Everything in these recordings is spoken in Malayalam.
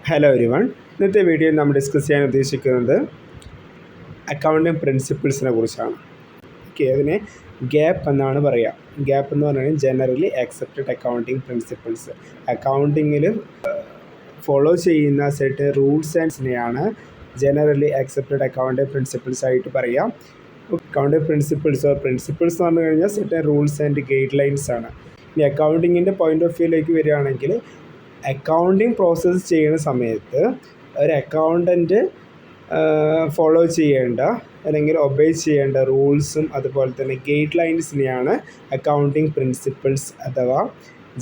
Hello everyone. ഇന്നത്തെ വീഡിയോയിൽ നമ്മൾ ഡിസ്കസ് ചെയ്യാൻ ഉദ്ദേശിക്കുന്നത് അക്കൗണ്ടിങ് പ്രിൻസിപ്പിൾസിനെ കുറിച്ചാണ്. അതിനെ ഗ്യാപ്പ് എന്നാണ് പറയുക. ഗ്യാപ്പ് എന്ന് പറഞ്ഞാൽ ജനറലി ആക്സെപ്റ്റഡ് അക്കൗണ്ടിങ് പ്രിൻസിപ്പിൾസ്. അക്കൗണ്ടിങ്ങിൽ ഫോളോ ചെയ്യുന്ന സെറ്റ് റൂൾസ് ആൻഡ്സിനെയാണ് ജനറലി ആക്സെപ്റ്റഡ് അക്കൗണ്ടിങ് പ്രിൻസിപ്പിൾസ് ആയിട്ട് പറയാം. അക്കൗണ്ടിങ് പ്രിൻസിപ്പിൾസ് എന്ന് പറഞ്ഞു കഴിഞ്ഞാൽ set rules and guidelines ആണ്. ഇനി അക്കൗണ്ടിങ്ങിൻ്റെ പോയിൻ്റ് ഓഫ് വ്യൂയിലേക്ക് വരികയാണെങ്കിൽ അക്കൗണ്ടിങ് പ്രോസസ്സ് ചെയ്യുന്ന സമയത്ത് ഒരു അക്കൗണ്ടൻറ്റ് ഫോളോ ചെയ്യേണ്ട അല്ലെങ്കിൽ ഒബേ ചെയ്യേണ്ട റൂൾസും അതുപോലെ തന്നെ ഗൈഡ് ലൈൻസിനെയാണ് അക്കൗണ്ടിങ് പ്രിൻസിപ്പിൾസ് അഥവാ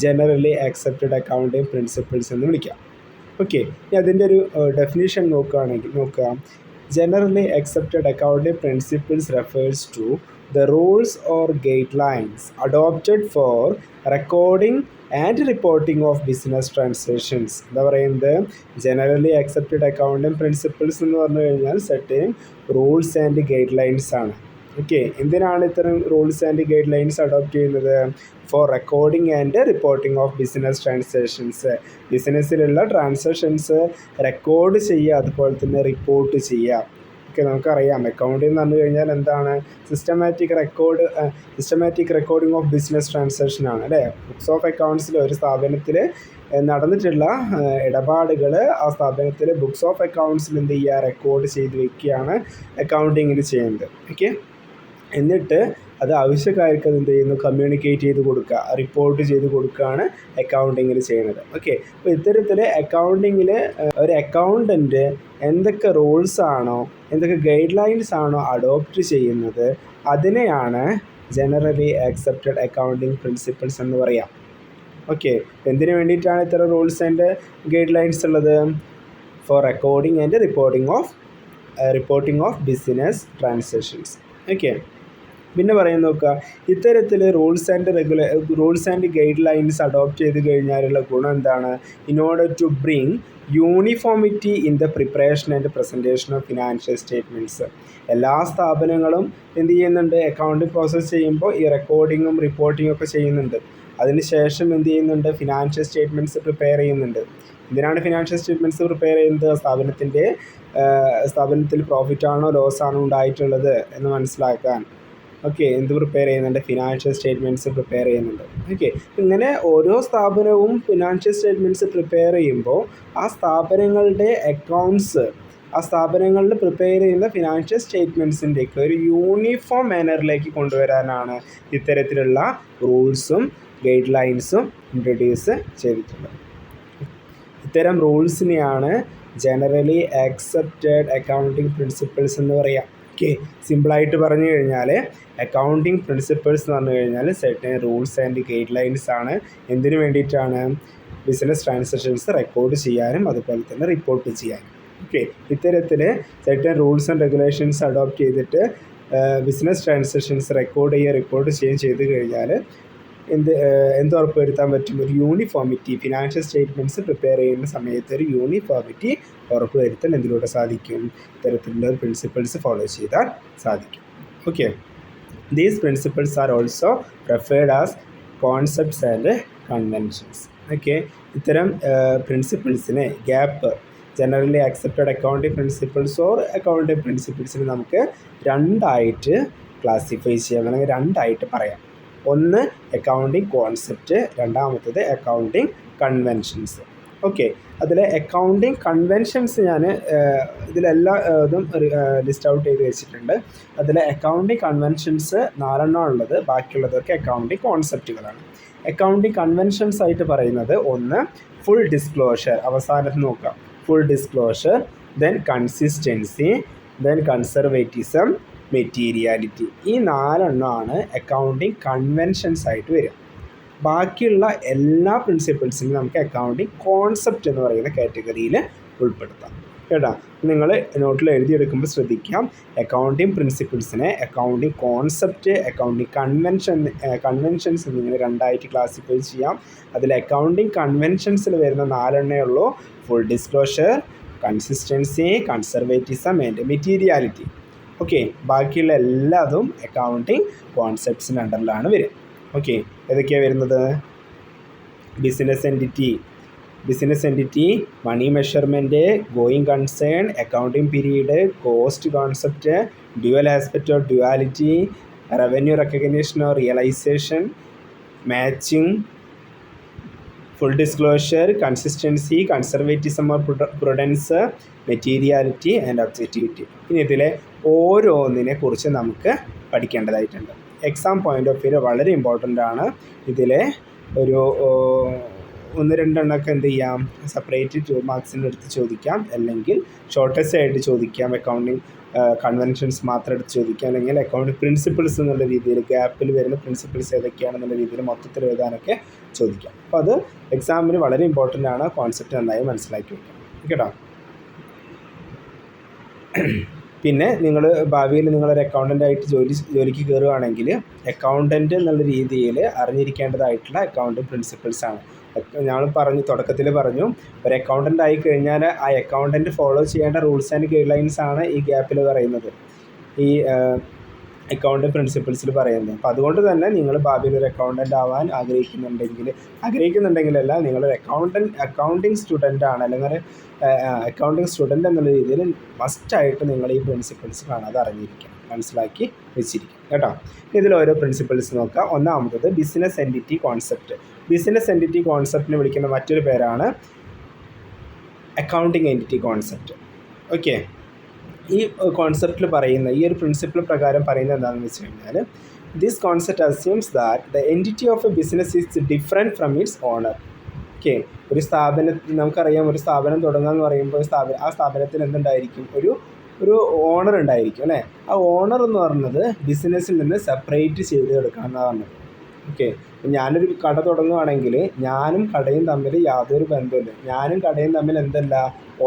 ജനറലി ആക്സെപ്റ്റഡ് അക്കൗണ്ടിങ് പ്രിൻസിപ്പിൾസ് എന്ന് വിളിക്കാം. ഓക്കെ, ഇനി അതിൻ്റെ ഒരു ഡെഫിനിഷൻ നോക്കുക. Generally accepted accounting principles refers to the rules or guidelines adopted for recording and reporting of business transactions. എന്താ പറയുന്നത്, ജനറലി ആക്സെപ്റ്റഡ് അക്കൗണ്ടിങ് പ്രിൻസിപ്പിൾസ് എന്ന് പറഞ്ഞു കഴിഞ്ഞാൽ certain rules and guidelines ആണ്. ഓക്കെ, എന്തിനാണ് ഇത്തരം rules and guidelines adopt ചെയ്യുന്നത്? For recording and reporting of business transactions. ബിസിനസ്സിലുള്ള ട്രാൻസാക്ഷൻസ് റെക്കോർഡ് ചെയ്യുക, അതുപോലെ തന്നെ റിപ്പോർട്ട് ചെയ്യുക. നമുക്കറിയാം അക്കൗണ്ടിങ് എന്ന് പറഞ്ഞു കഴിഞ്ഞാൽ എന്താണ്? Systematic recording of business transaction ആണ് അല്ലേ. ബുക്സ് ഓഫ് അക്കൗണ്ട്സിൽ ഒരു സ്ഥാപനത്തിൽ നടന്നിട്ടുള്ള ഇടപാടുകൾ ആ സ്ഥാപനത്തിൽ ബുക്സ് ഓഫ് അക്കൗണ്ട്സിൽ എന്ത് ചെയ്യുക? റെക്കോർഡ് ചെയ്ത് വയ്ക്കുകയാണ് അക്കൗണ്ടിങ്ങിൽ ചെയ്യുന്നത്. ഓക്കെ, എന്നിട്ട് അത് ആവശ്യക്കാർക്ക് എന്ത് ചെയ്യുന്നു? കമ്മ്യൂണിക്കേറ്റ് ചെയ്ത് കൊടുക്കുക, റിപ്പോർട്ട് ചെയ്ത് കൊടുക്കുകയാണ് അക്കൗണ്ടിങ്ങിൽ ചെയ്യുന്നത്. ഓക്കെ, അപ്പോൾ ഇത്തരത്തിൽ അക്കൗണ്ടിങ്ങിൽ ഒരു അക്കൗണ്ടൻറ്റ് എന്തൊക്കെ റൂൾസാണോ എന്തൊക്കെ ഗൈഡ് ലൈൻസ് ആണോ അഡോപ്റ്റ് ചെയ്യുന്നത് അതിനെയാണ് ജനറലി ആക്സെപ്റ്റഡ് അക്കൗണ്ടിങ് പ്രിൻസിപ്പിൾസ് എന്ന് പറയാം. ഓക്കെ, എന്തിനു വേണ്ടിയിട്ടാണ് ഇത്തരം റൂൾസ് ആൻഡ് ഗൈഡ് ലൈൻസ് ഉള്ളത്? For recording and reporting of business transactions. Okay, പിന്നെ പറയാൻ നോക്കുക, ഇത്തരത്തിൽ rules and guidelines adopt ചെയ്ത് കഴിഞ്ഞാലുള്ള ഗുണം എന്താണ്? In order to bring uniformity in the preparation and presentation of financial statements. എല്ലാ സ്ഥാപനങ്ങളും എന്ത് ചെയ്യുന്നുണ്ട്? അക്കൗണ്ടിങ് പ്രോസസ്സ് ചെയ്യുമ്പോൾ ഈ റെക്കോർഡിങ്ങും റിപ്പോർട്ടിങ്ങും ഒക്കെ ചെയ്യുന്നുണ്ട്. അതിനുശേഷം എന്ത് ചെയ്യുന്നുണ്ട്? ഫിനാൻഷ്യൽ സ്റ്റേറ്റ്മെൻറ്റ്സ് പ്രിപ്പയർ ചെയ്യുന്നുണ്ട്. എന്തിനാണ് ഫിനാൻഷ്യൽ സ്റ്റേറ്റ്മെൻറ്റ്സ് പ്രിപ്പയർ ചെയ്യുന്നത്? സ്ഥാപനത്തിൽ പ്രോഫിറ്റാണോ ലോസാണോ ഉണ്ടായിട്ടുള്ളത് എന്ന് മനസ്സിലാക്കാൻ. ഓക്കെ, എന്ത് പ്രിപ്പയർ ചെയ്യുന്നുണ്ട്? ഫിനാൻഷ്യൽ സ്റ്റേറ്റ്മെൻറ്റ്സ് പ്രിപ്പയർ ചെയ്യുന്നുണ്ട്. ഓക്കെ, ഇങ്ങനെ ഓരോ സ്ഥാപനവും ഫിനാൻഷ്യൽ സ്റ്റേറ്റ്മെൻറ്റ്സ് പ്രിപ്പയർ ചെയ്യുമ്പോൾ ആ സ്ഥാപനങ്ങളുടെ അക്കൗണ്ട്സ്, ആ സ്ഥാപനങ്ങളിൽ പ്രിപ്പയർ ചെയ്യുന്ന ഫിനാൻഷ്യൽ സ്റ്റേറ്റ്മെൻറ്റ്സിൻ്റെയൊക്കെ ഒരു യൂണിഫോം മാനറിലേക്ക് കൊണ്ടുവരാനാണ് ഇത്തരത്തിലുള്ള റൂൾസും ഗൈഡ് ലൈൻസും ഇൻട്രൊഡ്യൂസ് ചെയ്തിട്ടുള്ളത്. ഇത്തരം റൂൾസിനെയാണ് ജനറലി ആക്സെപ്റ്റഡ് അക്കൗണ്ടിങ് പ്രിൻസിപ്പിൾസ് എന്ന് പറയാം. ഓക്കെ, സിമ്പിളായിട്ട് പറഞ്ഞു കഴിഞ്ഞാൽ അക്കൗണ്ടിങ് പ്രിൻസിപ്പിൾസ് എന്ന് പറഞ്ഞു കഴിഞ്ഞാൽ certain rules and guidelines ആണ്. എന്തിനു വേണ്ടിയിട്ടാണ്? ബിസിനസ് ട്രാൻസാക്ഷൻസ് റെക്കോർഡ് ചെയ്യാനും അതുപോലെ തന്നെ റിപ്പോർട്ട് ചെയ്യാനും. ഓക്കെ, ഇത്തരത്തിൽ certain rules and regulations adopt ചെയ്തിട്ട് ബിസിനസ് ട്രാൻസാക്ഷൻസ് റിപ്പോർട്ട് ചെയ്ത് കഴിഞ്ഞാൽ എന്ത് ഉറപ്പ് വരുത്താൻ പറ്റും? ഒരു യൂണിഫോമിറ്റി. ഫിനാൻഷ്യൽ സ്റ്റേറ്റ്മെൻറ്റ്സ് പ്രിപ്പയർ ചെയ്യുന്ന സമയത്ത് ഒരു യൂണിഫോമിറ്റി ഉറപ്പ് വരുത്താൻ എന്തിലൂടെ സാധിക്കും? ഇത്തരത്തിലുള്ള പ്രിൻസിപ്പിൾസ് ഫോളോ ചെയ്താൽ സാധിക്കും. Okay, these principles are also referred as concepts and conventions. Okay, ഇത്തരം പ്രിൻസിപ്പിൾസിനെ generally accepted accounting principles or accounting പ്രിൻസിപ്പിൾസിനെ നമുക്ക് രണ്ടായിട്ട് ക്ലാസിഫൈ ചെയ്യാം, അല്ലെങ്കിൽ രണ്ടായിട്ട് പറയാം. ഒന്ന് അക്കൗണ്ടിങ് കോൺസെപ്റ്റ്, രണ്ടാമത്തത് അക്കൗണ്ടിങ് കൺവെൻഷൻസ്. ഓക്കെ, അതിൽ അക്കൗണ്ടിങ് കൺവെൻഷൻസ് ഞാൻ ഇതിലെല്ലാ ഇതും ലിസ്റ്റ് ഔട്ട് ചെയ്ത് വെച്ചിട്ടുണ്ട്. അതിൽ അക്കൗണ്ടിങ് കൺവെൻഷൻസ് 4 ഉള്ളത്, ബാക്കിയുള്ളതൊക്കെ അക്കൗണ്ടിങ് കോൺസെപ്റ്റുകളാണ്. അക്കൗണ്ടിങ് കൺവെൻഷൻസ് ആയിട്ട് പറയുന്നത് ഒന്ന് ഫുൾ ഡിസ്ക്ലോഷർ, അവസാനത്ത് നോക്കാം. Full disclosure, then consistency, then conservatism, materiality. ഈ 4 അക്കൗണ്ടിങ് കൺവെൻഷൻസ് ആയിട്ട് വരിക. ബാക്കിയുള്ള എല്ലാ പ്രിൻസിപ്പിൾസിനും നമുക്ക് അക്കൗണ്ടിങ് കോൺസെപ്റ്റ് എന്ന് പറയുന്ന കാറ്റഗറിയിൽ ഉൾപ്പെടുത്താം. കേട്ടോ, നിങ്ങൾ നോട്ടിൽ എഴുതിയെടുക്കുമ്പോൾ ശ്രദ്ധിക്കാം. അക്കൗണ്ടിങ് പ്രിൻസിപ്പിൾസിനെ അക്കൗണ്ടിങ് കോൺസെപ്റ്റ്, അക്കൗണ്ടിങ് കൺവെൻഷൻസ് എന്നിങ്ങനെ രണ്ടായിട്ട് ക്ലാസിഫൈ ചെയ്യാം. അതിൽ അക്കൗണ്ടിങ് കൺവെൻഷൻസിൽ വരുന്ന 4 ഉള്ളൂ: full disclosure, consistency, conservatism and materiality. Okay, ബാക്കിയുള്ള എല്ലാതും അക്കൗണ്ടിങ് കോൺസെപ്റ്റ്സിൻ്റെ അണ്ടറിലാണ് വരിക. ഓക്കെ, ഏതൊക്കെയാണ് വരുന്നത്? Business entity, business entity, money measurement, going concern, accounting period, cost concept, dual aspect of duality, revenue recognition or realisation, matching, full disclosure, consistency, conservatism or prudence, materiality and objectivity. ഇനി ഇതിലെ ഓരോന്നിനെ കുറിച്ച് നമുക്ക് പഠിക്കേണ്ടതായിട്ടുണ്ട്. എക്സാം പോയിൻ്റ് ഓഫ് വ്യൂ വളരെ ഇമ്പോർട്ടൻ്റ് ആണ്. ഇതിലെ ഒരു 1-2 എണ്ണമൊക്കെ എന്ത് ചെയ്യാം, സെപ്പറേറ്റ് 2 മാർക്സിന് എടുത്ത് ചോദിക്കാം, അല്ലെങ്കിൽ ഷോർട്ടസ്റ്റ് ആയിട്ട് ചോദിക്കാം. അക്കൗണ്ടിങ് കൺവെൻഷൻസ് മാത്രം എടുത്ത് ചോദിക്കാം, അല്ലെങ്കിൽ അക്കൗണ്ടിങ് പ്രിൻസിപ്പിൾസ് എന്നുള്ള രീതിയിൽ ഗ്യാപ്പിൽ വരുന്ന പ്രിൻസിപ്പിൾസ് ഏതൊക്കെയാണെന്നുള്ള രീതിയിൽ മൊത്തത്തിൽ എഴുതാനൊക്കെ ചോദിക്കാം. അപ്പോൾ അത് എക്സാമിന് വളരെ ഇമ്പോർട്ടൻ്റ് ആണ്. കോൺസെപ്റ്റ് നന്നായി മനസ്സിലാക്കി വയ്ക്കാം കേട്ടോ. പിന്നെ നിങ്ങൾ ഭാവിയിൽ നിങ്ങളൊരു അക്കൗണ്ടൻ്റായിട്ട് ജോലിക്ക് കയറുകയാണെങ്കിൽ അക്കൗണ്ടൻ്റ് എന്നുള്ള രീതിയിൽ അറിഞ്ഞിരിക്കേണ്ടതായിട്ടുള്ള അക്കൗണ്ടിങ് പ്രിൻസിപ്പിൾസാണ്. ഞാൻ തുടക്കത്തിൽ പറഞ്ഞു, ഒരു അക്കൗണ്ടൻ്റ് ആയി കഴിഞ്ഞാൽ ആ അക്കൗണ്ടൻ്റ് ഫോളോ ചെയ്യേണ്ട റൂൾസ് ആൻഡ് ഗൈഡ് ലൈൻസ് ആണ് ഈ ഗ്യാപ്പിൽ പറയുന്നത്, ഈ അക്കൗണ്ടിങ് പ്രിൻസിപ്പിൾസിൽ പറയുന്നത്. അപ്പോൾ അതുകൊണ്ട് തന്നെ നിങ്ങൾ ഭാവിയിൽ ഒരു അക്കൗണ്ടൻ്റ് ആവാൻ ആഗ്രഹിക്കുന്നുണ്ടെങ്കിലല്ല, നിങ്ങളൊരു അക്കൗണ്ടിങ് സ്റ്റുഡൻ്റ് ആണ്, അല്ലെങ്കിൽ അക്കൗണ്ടിങ് സ്റ്റുഡൻ്റ് എന്നുള്ള രീതിയിൽ മസ്റ്റായിട്ട് നിങ്ങൾ ഈ പ്രിൻസിപ്പിൾസ് കാണാതെ അറിഞ്ഞിരിക്കണം, മനസ്സിലാക്കി വെച്ചിരിക്കും കേട്ടോ. ഇതിൽ ഓരോ പ്രിൻസിപ്പിൾസ് നോക്കാം. ഒന്നാമത്തത് business entity concept. Business entity കോൺസെപ്റ്റിനെ വിളിക്കുന്ന മറ്റൊരു പേരാണ് അക്കൗണ്ടിങ് എൻറ്റിറ്റി കോൺസെപ്റ്റ്. ഓക്കെ, ഈ കോൺസെപ്റ്റിൽ പറയുന്ന ഈ ഒരു പ്രിൻസിപ്പിൾ പ്രകാരം പറയുന്നത് എന്താണെന്ന് വെച്ച് കഴിഞ്ഞാൽ, this concept assumes that the entity of a business is different from its owner. Okay, ഒരു നമുക്കറിയാം, ഒരു സ്ഥാപനം തുടങ്ങുക എന്ന് പറയുമ്പോൾ ആ സ്ഥാപനത്തിൽ എന്തുണ്ടായിരിക്കും, ഒരു ഓണർ ഉണ്ടായിരിക്കും അല്ലേ. ആ ഓണർ എന്ന് പറയുന്നത് ബിസിനസ്സിൽ നിന്ന് സെപ്പറേറ്റ് ചെയ്ത് എടുക്കാമെന്നാണ് പറഞ്ഞത്. ഓക്കെ, ഞാനൊരു കട തുടങ്ങുകയാണെങ്കിൽ ഞാനും കടയും തമ്മിൽ യാതൊരു ബന്ധമില്ല. ഞാനും കടയും തമ്മിൽ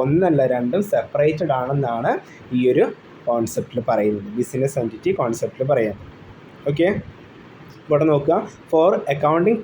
ഒന്നല്ല രണ്ടും സെപ്പറേറ്റഡ് ആണെന്നാണ് ഈ ഒരു കോൺസെപ്റ്റിൽ പറയുന്നത്, ബിസിനസ് എൻറ്റിറ്റി കോൺസെപ്റ്റിൽ പറയുന്നത്. ഓക്കെ, ഇവിടെ നോക്കുക. ഫോർ അക്കൗണ്ടിങ്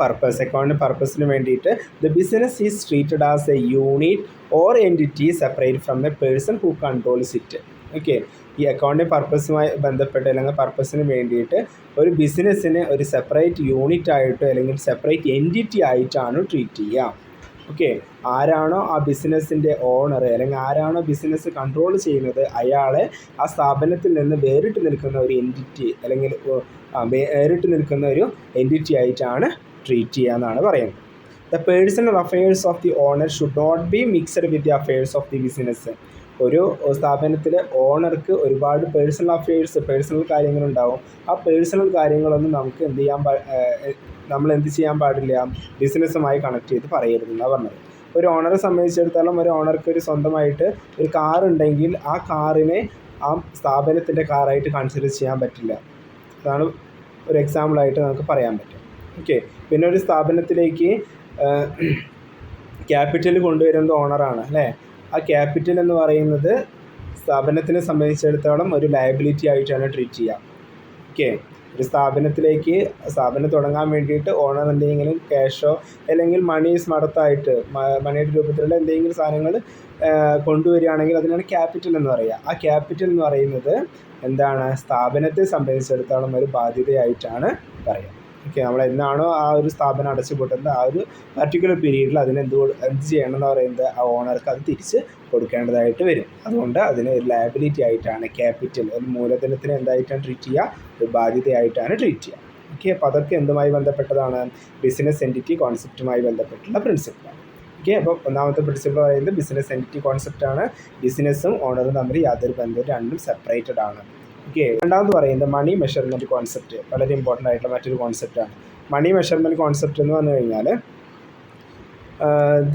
പർപ്പസിന് വേണ്ടിയിട്ട് the business is treated as A unit or entity separate from A person who controls it. Okay, ഈ അക്കൗണ്ടിങ് പർപ്പസുമായി ബന്ധപ്പെട്ട് അല്ലെങ്കിൽ പർപ്പസിന് വേണ്ടിയിട്ട് ഒരു ബിസിനസ്സിനെ ഒരു സെപ്പറേറ്റ് യൂണിറ്റ് ആയിട്ടോ അല്ലെങ്കിൽ സെപ്പറേറ്റ് എൻറ്റിറ്റി ആയിട്ടാണ് ട്രീറ്റ് ചെയ്യുക. ഓക്കെ, ആരാണോ ആ ബിസിനസ്സിൻ്റെ ഓണർ അല്ലെങ്കിൽ ആരാണോ ബിസിനസ് കൺട്രോൾ ചെയ്യുന്നത്, അയാളെ ആ സ്ഥാപനത്തിൽ നിന്ന് വേറിട്ട് നിൽക്കുന്ന ഒരു എൻറ്റിറ്റി അല്ലെങ്കിൽ വേറിട്ട് നിൽക്കുന്ന ഒരു എൻറ്റിറ്റി ആയിട്ടാണ് ട്രീറ്റ് ചെയ്യുക എന്നാണ് പറയുന്നത്. The personal affairs of the owner should not be mixed with the affairs of the business. ഒരു സ്ഥാപനത്തിലെ ഓണർക്ക് ഒരുപാട് പേഴ്സണൽ കാര്യങ്ങളുണ്ടാവും. ആ പേഴ്സണൽ കാര്യങ്ങളൊന്നും നമുക്ക് നമ്മൾ എന്ത് ചെയ്യാൻ പാടില്ല, ബിസിനസ്സുമായി കണക്ട് ചെയ്ത് പറയരുതെന്നാണ് പറഞ്ഞത്. ഒരു ഓണറെ സംബന്ധിച്ചിടത്തോളം ഒരു ഓണർക്ക് ഒരു സ്വന്തമായിട്ട് ഒരു കാറുണ്ടെങ്കിൽ ആ കാറിനെ ആ സ്ഥാപനത്തിൻ്റെ കാറായിട്ട് കൺസിഡർ ചെയ്യാൻ പറ്റില്ല. അതാണ് ഒരു എക്സാമ്പിളായിട്ട് നമുക്ക് പറയാൻ പറ്റും. ഓക്കെ, പിന്നെ ഒരു സ്ഥാപനത്തിലേക്ക് ക്യാപിറ്റൽ കൊണ്ടുവരുന്നത് ഓണറാണ് അല്ലേ. ആ ക്യാപിറ്റൽ എന്ന് പറയുന്നത് സ്ഥാപനത്തിനെ സംബന്ധിച്ചിടത്തോളം ഒരു ലയബിലിറ്റി ആയിട്ടാണ് ട്രീറ്റ് ചെയ്യുക. ഓക്കെ, ഒരു സ്ഥാപനം തുടങ്ങാൻ വേണ്ടിയിട്ട് ഓണർ എന്തെങ്കിലും ക്യാഷോ അല്ലെങ്കിൽ മണിയുടെ രൂപത്തിലുള്ള എന്തെങ്കിലും സാധനങ്ങൾ കൊണ്ടുവരികയാണെങ്കിൽ അതിനാണ് ക്യാപിറ്റൽ എന്ന് പറയുക. ആ ക്യാപിറ്റൽ എന്ന് പറയുന്നത് എന്താണ്, സ്ഥാപനത്തെ സംബന്ധിച്ചിടത്തോളം ഒരു ബാധ്യതയായിട്ടാണ് പറയുക. ഓക്കെ, നമ്മൾ എന്നാണോ ആ ഒരു സ്ഥാപനം അടച്ചുപൂട്ടുന്നത് ആ ഒരു പർട്ടിക്കുലർ പീരീഡിൽ എന്ത് ചെയ്യണം എന്ന് പറയുന്നത് ആ ഓണർക്ക് അത് തിരിച്ച് കൊടുക്കേണ്ടതായിട്ട് വരും. അതുകൊണ്ട് അതിന് ഒരു ലയബിലിറ്റി ആയിട്ടാണ് ക്യാപിറ്റൽ, ഒരു മൂലധനത്തിന് എന്തായിട്ടാണ് ട്രീറ്റ് ചെയ്യുക, ഒരു ബാധ്യതയായിട്ടാണ് ട്രീറ്റ് ചെയ്യുക. ഓക്കെ, അപ്പോൾ അതൊക്കെ എന്തുമായി ബന്ധപ്പെട്ടതാണ്, ബിസിനസ് എൻറ്റിറ്റി കോൺസെപ്റ്റുമായി ബന്ധപ്പെട്ടുള്ള പ്രിൻസിപ്പിളാണ്. ഓക്കെ, അപ്പോൾ ഒന്നാമത്തെ പ്രിൻസിപ്പിൾ പറയുന്നത് ബിസിനസ് എൻറ്റിറ്റി കോൺസെപ്റ്റാണ്. ബിസിനസ്സും ഓണറും തമ്മിൽ യാതൊരു ബന്ധവും, രണ്ടും സെപ്പറേറ്റഡ് ആണ്. ഓക്കെ, രണ്ടാമത് പറയുന്നത് മണി മെഷർമെൻറ്റ് കോൺസെപ്റ്റ്. വളരെ ഇമ്പോർട്ടൻ്റ് ആയിട്ടുള്ള മറ്റൊരു കോൺസെപ്റ്റാണ് മണി മെഷർമെൻറ്റ് കോൺസെപ്റ്റ് എന്ന് പറഞ്ഞു കഴിഞ്ഞാൽ,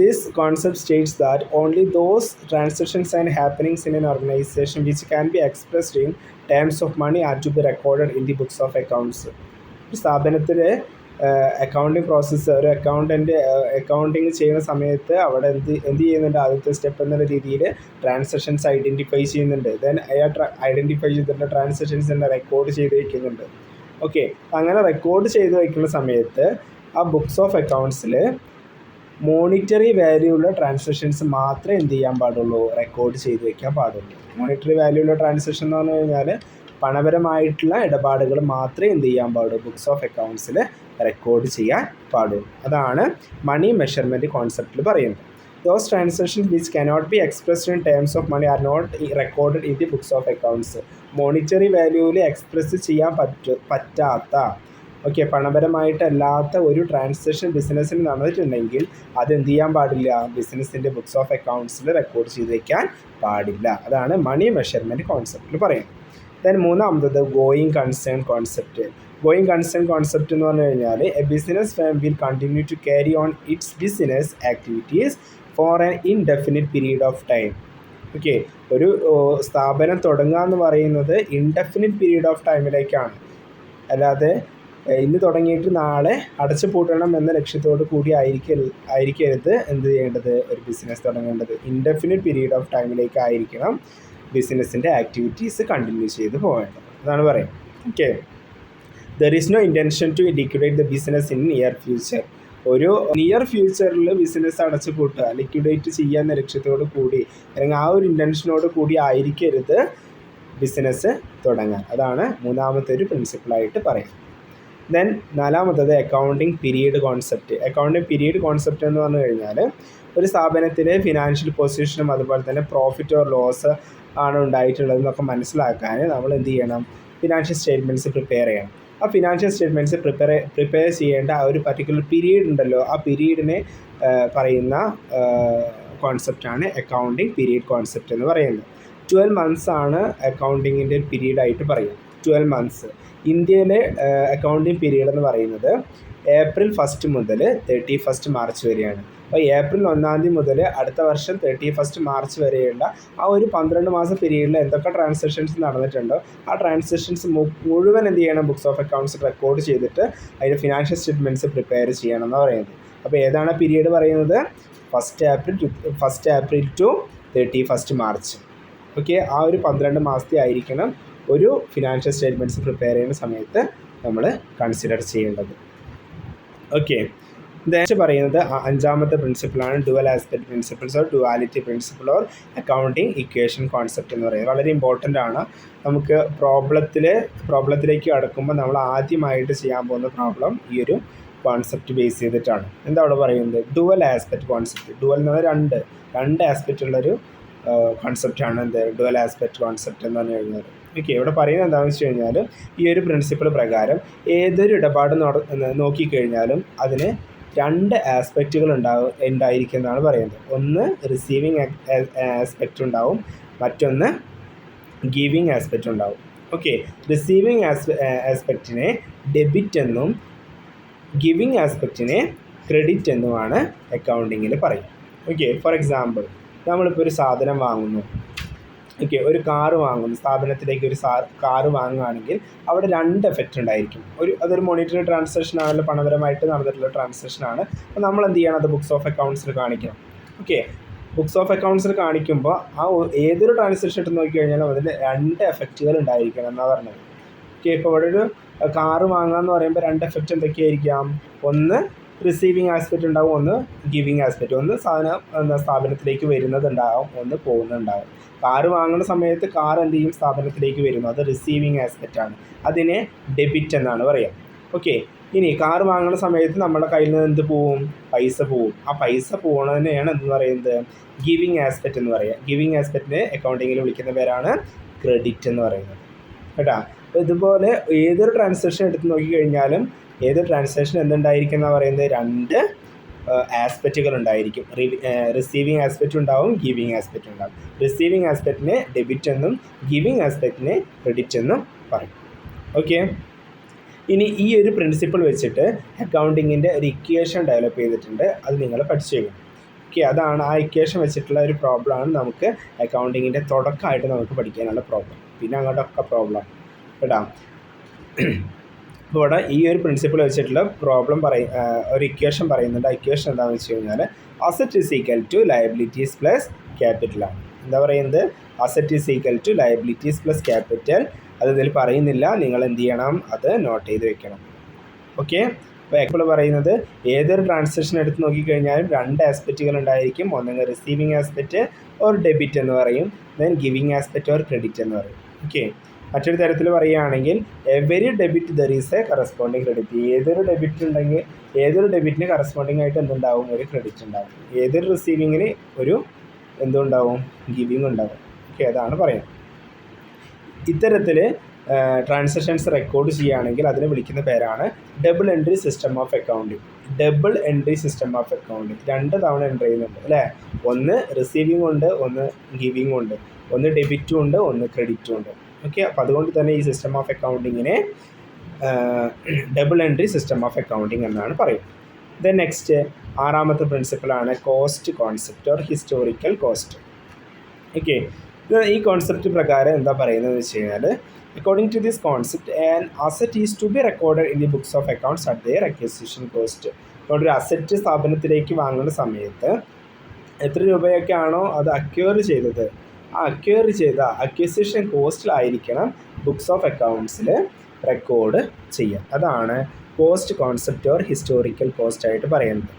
this concept states that only those transactions and happenings in an organization which can be expressed in terms of money are to be recorded in the books of accounts. സ്ഥാപനത്തിൽ അക്കൗണ്ടിങ് പ്രോസസ്സ് ഒരു അക്കൗണ്ടിങ് ചെയ്യുന്ന സമയത്ത് അവിടെ എന്ത് ചെയ്യുന്നുണ്ട്, ആദ്യത്തെ സ്റ്റെപ്പ് എന്നുള്ള രീതിയിൽ ട്രാൻസാക്ഷൻസ് ഐഡൻറ്റിഫൈ ചെയ്യുന്നുണ്ട്. ദെൻ ഐഡൻറ്റിഫൈ ചെയ്തിട്ടുള്ള ട്രാൻസാക്ഷൻസ് തന്നെ റെക്കോർഡ് ചെയ്ത് വയ്ക്കുന്നുണ്ട്. ഓക്കെ, അങ്ങനെ റെക്കോർഡ് ചെയ്ത് വയ്ക്കുന്ന സമയത്ത് ആ ബുക്സ് ഓഫ് അക്കൗണ്ട്സിൽ മോണിറ്ററി വാല്യൂ ഉള്ള ട്രാൻസാക്ഷൻസ് മാത്രമേ എന്ത് ചെയ്യാൻ പാടുള്ളൂ, റെക്കോർഡ് ചെയ്ത് വയ്ക്കാൻ പാടുള്ളൂ. മോണിറ്ററി വാല്യൂ ഉള്ള ട്രാൻസാക്ഷൻ എന്ന് പറഞ്ഞു കഴിഞ്ഞാൽ പണപരമായിട്ടുള്ള ഇടപാടുകൾ മാത്രമേ എന്ത് ചെയ്യാൻ പാടുള്ളൂ, ബുക്സ് ഓഫ് അക്കൗണ്ട്സിൽ റെക്കോർഡ് ചെയ്യാൻ പാടുള്ളൂ. അതാണ് മണി മെഷർമെൻറ്റ് കോൺസെപ്റ്റിൽ പറയുന്നത്. Those transactions which cannot be expressed in terms of money are not recorded in the books of accounts. Monetary വാല്യൂവിൽ എക്സ്പ്രസ് ചെയ്യാൻ പറ്റാത്ത ഓക്കെ പണപരമായിട്ടല്ലാത്ത ഒരു ട്രാൻസാക്ഷൻ ബിസിനസ്സിന് നടന്നിട്ടുണ്ടെങ്കിൽ അതെന്ത് ചെയ്യാൻ പാടില്ല, ബിസിനസ്സിൻ്റെ ബുക്സ് ഓഫ് അക്കൗണ്ട്സിൽ റെക്കോർഡ് ചെയ്ത് വയ്ക്കാൻ പാടില്ല. അതാണ് മണി മെഷർമെൻറ്റ് കോൺസെപ്റ്റിൽ പറയുന്നത്. ദെൻ മൂന്നാമത്തത് going concern concept. Going concern concept എന്ന് പറഞ്ഞു കഴിഞ്ഞാൽ a business firm will continue to carry on its business activities for an indefinite period of time. Okay, ഒരു സ്ഥാപനം തുടങ്ങുക എന്ന് പറയുന്നത് ഇൻഡെഫിനിറ്റ് പീരീഡ് ഓഫ് ടൈമിലേക്കാണ്. അല്ലാതെ ഇന്ന് തുടങ്ങിയിട്ട് നാളെ അടച്ചു പൂട്ടണം എന്ന ലക്ഷ്യത്തോടു കൂടി ആയിരിക്കരുത് എന്ത് ചെയ്യേണ്ടത്, ഒരു ബിസിനസ് തുടങ്ങേണ്ടത്. ഇൻഡെഫിനിറ്റ് പീരീഡ് ഓഫ് ടൈമിലേക്കായിരിക്കണം ബിസിനസ്സിൻ്റെ ആക്ടിവിറ്റീസ് കണ്ടിന്യൂ ചെയ്ത് പോകേണ്ടത്. അതാണ് പറയുന്നത്. Okay, there is no intention to liquidate the business in near future. ഒരു നിയർ ഫ്യൂച്ചറിൽ ബിസിനസ് അടച്ചു പൂട്ടുക, ലിക്വിഡേറ്റ് ചെയ്യാമെന്ന ലക്ഷ്യത്തോടു കൂടി അല്ലെങ്കിൽ ആ ഒരു ഇൻറ്റൻഷനോട് കൂടി ആയിരിക്കരുത് ബിസിനസ് തുടങ്ങാൻ. അതാണ് മൂന്നാമത്തെ ഒരു പ്രിൻസിപ്പിളായിട്ട് പറയുന്നത്. ദെൻ നാലാമത്തത് accounting period concept. Accounting period concept എന്ന് പറഞ്ഞു കഴിഞ്ഞാൽ ഒരു സ്ഥാപനത്തിലെ ഫിനാൻഷ്യൽ പൊസിഷനും അതുപോലെ തന്നെ പ്രോഫിറ്റ് ഓർ ലോസ് ആണ് ഉണ്ടായിട്ടുള്ളതെന്നൊക്കെ മനസ്സിലാക്കാൻ നമ്മൾ എന്ത് ചെയ്യണം, ഫിനാൻഷ്യൽ സ്റ്റേറ്റ്മെൻറ്റ്സ് പ്രിപ്പയർ ചെയ്യണം. ആ ഫിനാൻഷ്യൽ സ്റ്റേറ്റ്മെൻറ്റ്സ് പ്രിപ്പയർ ചെയ്യേണ്ട ആ ഒരു പർട്ടിക്കുലർ പീരീഡ് ഉണ്ടല്ലോ, ആ പീരീഡിനെ പറയുന്ന കോൺസെപ്റ്റാണ് അക്കൗണ്ടിങ് പീരീഡ് കോൺസെപ്റ്റ് എന്ന് പറയുന്നത്. 12 months ആണ് അക്കൗണ്ടിങ്ങിൻ്റെ പീരീഡായിട്ട് പറയുക. 12 months. ഇന്ത്യയിലെ അക്കൗണ്ടിങ് പീരീഡ് എന്ന് പറയുന്നത് April 1 മുതൽ 31 March വരെയാണ്. അപ്പോൾ April 1 മുതൽ അടുത്ത വർഷം 31 March വരെയുള്ള ആ ഒരു 12 മാസം പീരീഡിൽ എന്തൊക്കെ ട്രാൻസാക്ഷൻസ് നടന്നിട്ടുണ്ടോ ആ ട്രാൻസാക്ഷൻസ് മുഴുവൻ എന്ത് ചെയ്യണം, ബുക്സ് ഓഫ് അക്കൗണ്ട്സ് റെക്കോർഡ് ചെയ്തിട്ട് അതിൻ്റെ ഫിനാൻഷ്യൽ സ്റ്റേറ്റ്മെൻറ്റ്സ് പ്രിപ്പയർ ചെയ്യണം എന്ന് പറയുന്നത്. അപ്പോൾ ഏതാണ് പീരീഡ് പറയുന്നത്, 1 April to 31 March. ഓക്കെ, ആ ഒരു 12 മാസത്തെ ആയിരിക്കണം ഒരു ഫിനാൻഷ്യൽ സ്റ്റേറ്റ്മെൻറ്റ്സ് പ്രിപ്പയർ ചെയ്യുന്ന സമയത്ത് നമ്മൾ കൺസിഡർ ചെയ്യേണ്ടത്. ഓക്കെ, നെക്സ്റ്റ് പറയുന്നത് അഞ്ചാമത്തെ പ്രിൻസിപ്പിളാണ് dual aspect principles or duality principle or accounting equation concept എന്ന് പറയുന്നത്. വളരെ ഇമ്പോർട്ടൻ്റ് ആണ്. നമുക്ക് പ്രോബ്ലത്തിലേക്ക് കടക്കുമ്പോൾ നമ്മൾ ആദ്യമായിട്ട് ചെയ്യാൻ പോകുന്ന പ്രോബ്ലം ഈ ഒരു കോൺസെപ്റ്റ് ബേസ് ചെയ്തിട്ടാണ്. എന്താ അവിടെ പറയുന്നത്, ഡുവൽ ആസ്പെക്ട് കോൺസെപ്റ്റ്. ഡുവൽ എന്ന് പറഞ്ഞാൽ രണ്ട് ആസ്പെക്റ്റ് ഉള്ളൊരു കോൺസെപ്റ്റാണ് എന്ത്, ഡുവൽ ആസ്പെക്ട് കോൺസെപ്റ്റ് എന്ന് പറഞ്ഞു കഴിഞ്ഞാൽ. ഓക്കെ, ഇവിടെ പറയുന്നത് എന്താണെന്ന് വെച്ച് കഴിഞ്ഞാൽ ഈ ഒരു പ്രിൻസിപ്പിൾ പ്രകാരം ഏതൊരു ഇടപാട് നോക്കിക്കഴിഞ്ഞാലും അതിന് 2 ആസ്പെക്റ്റുകൾ ഉണ്ടായിരിക്കും എന്നാണ് പറയുന്നത്. ഒന്ന് റിസീവിങ് ആസ്പെക്റ്റ് ഉണ്ടാവും, മറ്റൊന്ന് ഗിവിങ് ആസ്പെക്റ്റ് ഉണ്ടാവും. ഓക്കെ, റിസീവിങ് ആസ്പെക്റ്റിനെ ഡെബിറ്റ് എന്നും ഗിവിങ് ആസ്പെക്റ്റിനെ ക്രെഡിറ്റ് എന്നുമാണ് അക്കൗണ്ടിങ്ങിൽ പറയും. ഓക്കെ, ഫോർ എക്സാമ്പിൾ നമ്മളിപ്പോൾ ഒരു സാധനം വാങ്ങുന്നു. ഓക്കെ, ഒരു കാറ് വാങ്ങുന്നു, സ്ഥാപനത്തിലേക്ക് ഒരു കാറ് വാങ്ങുകയാണെങ്കിൽ അവിടെ 2 എഫക്റ്റ് ഉണ്ടായിരിക്കും. അതൊരു മോണിറ്ററി ട്രാൻസാക്ഷൻ ആണല്ലോ, പണപരമായിട്ട് നടന്നിട്ടുള്ള ട്രാൻസാക്ഷനാണ്. അപ്പോൾ നമ്മൾ എന്ത് ചെയ്യണം, അത് ബുക്സ് ഓഫ് അക്കൗണ്ട്സിൽ കാണിക്കണം. ഓക്കെ, ബുക്സ് ഓഫ് അക്കൗണ്ട്സിൽ കാണിക്കുമ്പോൾ ആ ഏതൊരു ട്രാൻസാക്ഷൻ ഇട്ട് നോക്കിക്കഴിഞ്ഞാലും അതിൽ 2 എഫക്റ്റുകൾ ഉണ്ടായിരിക്കണം എന്നാണ് പറഞ്ഞത്. ഓക്കെ, ഇപ്പോൾ ഇവിടെ ഒരു കാറ് വാങ്ങാമെന്ന് പറയുമ്പോൾ 2 എഫക്റ്റ് എന്തൊക്കെയായിരിക്കാം, ഒന്ന് റിസീവിങ് ആസ്പെക്റ്റ് ഉണ്ടാവും, ഒന്ന് ഗിവിങ് ആസ്പെക്റ്റ്. ഒന്ന് സ്ഥാപനത്തിലേക്ക് വരുന്നതുണ്ടാവും, ഒന്ന് പോകുന്നുണ്ടാവും. കാറ് വാങ്ങുന്ന സമയത്ത് കാർ എന്ത് ചെയ്യും, സ്ഥാപനത്തിലേക്ക് വരുന്നു, അത് റിസീവിങ് ആസ്പെക്റ്റ് ആണ്, അതിനെ ഡെബിറ്റ് എന്നാണ് പറയുക. ഓക്കെ, ഇനി കാർ വാങ്ങുന്ന സമയത്ത് നമ്മുടെ കയ്യിൽ നിന്ന് എന്ത് പോവും, പൈസ പോവും. ആ പൈസ പോകുന്നതിനെയാണ് എന്തെന്ന് പറയുന്നത്, ഗിവിങ് ആസ്പെക്റ്റ് എന്ന് പറയുക. ഗിവിങ് ആസ്പെക്റ്റിനെ അക്കൗണ്ടിങ്ങിൽ വിളിക്കുന്ന പേരാണ് ക്രെഡിറ്റ് എന്ന് പറയുന്നത് കേട്ടോ. അപ്പോൾ ഇതുപോലെ ഏതൊരു ട്രാൻസാക്ഷൻ എടുത്ത് നോക്കിക്കഴിഞ്ഞാലും ഏതൊരു ട്രാൻസാക്ഷൻ എന്തുണ്ടായിരിക്കും എന്നാണ് പറയുന്നത്, 2 ആസ്പെക്റ്റുകൾ ഉണ്ടായിരിക്കും. റിസീവിങ് ആസ്പെക്റ്റ് ഉണ്ടാവും, ഗിവിങ് ആസ്പെക്റ്റ് ഉണ്ടാവും. റിസീവിങ് ആസ്പെക്റ്റിനെ ഡെബിറ്റ് എന്നും ഗിവിങ് ആസ്പെക്റ്റിനെ ക്രെഡിറ്റ് എന്നും പറയും. ഓക്കെ, ഇനി ഈ ഒരു പ്രിൻസിപ്പിൾ വെച്ചിട്ട് അക്കൗണ്ടിങ്ങിൻ്റെ ഒരു ഇക്വേഷൻ ഡെവലപ്പ് ചെയ്തിട്ടുണ്ട്, അത് നിങ്ങൾ പഠിച്ചേക്കും. ഓക്കെ, അതാണ് ആ ഇക്വേഷൻ വെച്ചിട്ടുള്ള ഒരു പ്രോബ്ലമാണ് നമുക്ക് അക്കൗണ്ടിങ്ങിൻ്റെ തുടക്കമായിട്ട് നമുക്ക് പഠിക്കാനുള്ള പ്രോബ്ലം. പിന്നെ അങ്ങോട്ടൊക്കെ പ്രോബ്ലം കേട്ടോ. അപ്പോൾ ഇവിടെ ഈ ഒരു പ്രിൻസിപ്പിൾ വെച്ചിട്ടുള്ള പ്രോബ്ലം ഒരു ഇക്വേഷൻ പറയുന്നുണ്ട്. ആ ഇക്വേഷൻ എന്താണെന്ന് വെച്ച് കഴിഞ്ഞാൽ asset is equal to liabilities plus ക്യാപിറ്റലാണ്. എന്താ പറയുന്നത്, asset is equal to liabilities plus capital. അത് ഇതിൽ പറയുന്നില്ല, നിങ്ങൾ എന്ത് ചെയ്യണം, അത് നോട്ട് ചെയ്ത് വെക്കണം. ഓക്കെ, അപ്പോൾ എപ്പോൾ പറയുന്നത് ഏതൊരു ട്രാൻസാക്ഷൻ എടുത്ത് നോക്കിക്കഴിഞ്ഞാലും 2 ആസ്പെക്റ്റുകൾ ഉണ്ടായിരിക്കും. ഒന്നെങ്കിൽ റിസീവിങ് ആസ്പെക്റ്റ് ഓർ ഡെബിറ്റ് എന്ന് പറയും, then giving aspect or credit എന്ന് പറയും. ഓക്കെ, മറ്റൊരു തരത്തിൽ പറയുകയാണെങ്കിൽ every debit there is A corresponding credit. ഏതൊരു ഡെബിറ്റ് ഉണ്ടെങ്കിൽ ഏതൊരു ഡെബിറ്റിന് കറസ്പോണ്ടിങ് ആയിട്ട് എന്തുണ്ടാവും? ഒരു ക്രെഡിറ്റ് ഉണ്ടാവും. ഏതൊരു റിസീവിങ്ങിന് ഒരു എന്തുണ്ടാവും? ഗിവിങ് ഉണ്ടാവും. ഓക്കെ, അതാണ് പറയുന്നത്. ഇത്തരത്തിൽ ട്രാൻസാക്ഷൻസ് റെക്കോർഡ് ചെയ്യുകയാണെങ്കിൽ അതിനെ വിളിക്കുന്ന പേരാണ് double entry system of accounting. Double entry system of accounting 2 തവണ എൻട്രി ചെയ്യുന്നുണ്ട് അല്ലേ? ഒന്ന് റിസീവിംഗ് ഉണ്ട്, ഒന്ന് ഗിവിംഗ് ഉണ്ട്, ഒന്ന് ഡെബിറ്റും ഉണ്ട്, ഒന്ന് ക്രെഡിറ്റും ഉണ്ട്. ഓക്കെ, അപ്പോൾ അതുകൊണ്ട് തന്നെ ഈ സിസ്റ്റം ഓഫ് അക്കൗണ്ടിങ്ങിനെ double entry system of accounting എന്നാണ് പറയുന്നത്. ദെൻ നെക്സ്റ്റ് 6ാമത്തെ പ്രിൻസിപ്പിളാണ് cost concept or historical cost. Okay, ഈ കോൺസെപ്റ്റ് പ്രകാരം എന്താ പറയുന്നതെന്ന് വെച്ച് കഴിഞ്ഞാൽ, according to this concept an asset is to be recorded in the books of accounts at their acquisition cost. അപ്പോൾ ഒരു അസറ്റ് സ്ഥാപനത്തിലേക്ക് വാങ്ങുന്ന സമയത്ത് എത്ര രൂപയൊക്കെ ആണോ അത് അക്വയർ ചെയ്തത്, ആ അക്വയർ ചെയ്ത അക്വിസിഷൻ കോസ്റ്റിലായിരിക്കണം ബുക്സ് ഓഫ് അക്കൗണ്ട്സിൽ റെക്കോർഡ് ചെയ്യുക. അതാണ് cost concept or historical cost ആയിട്ട് പറയുന്നത്.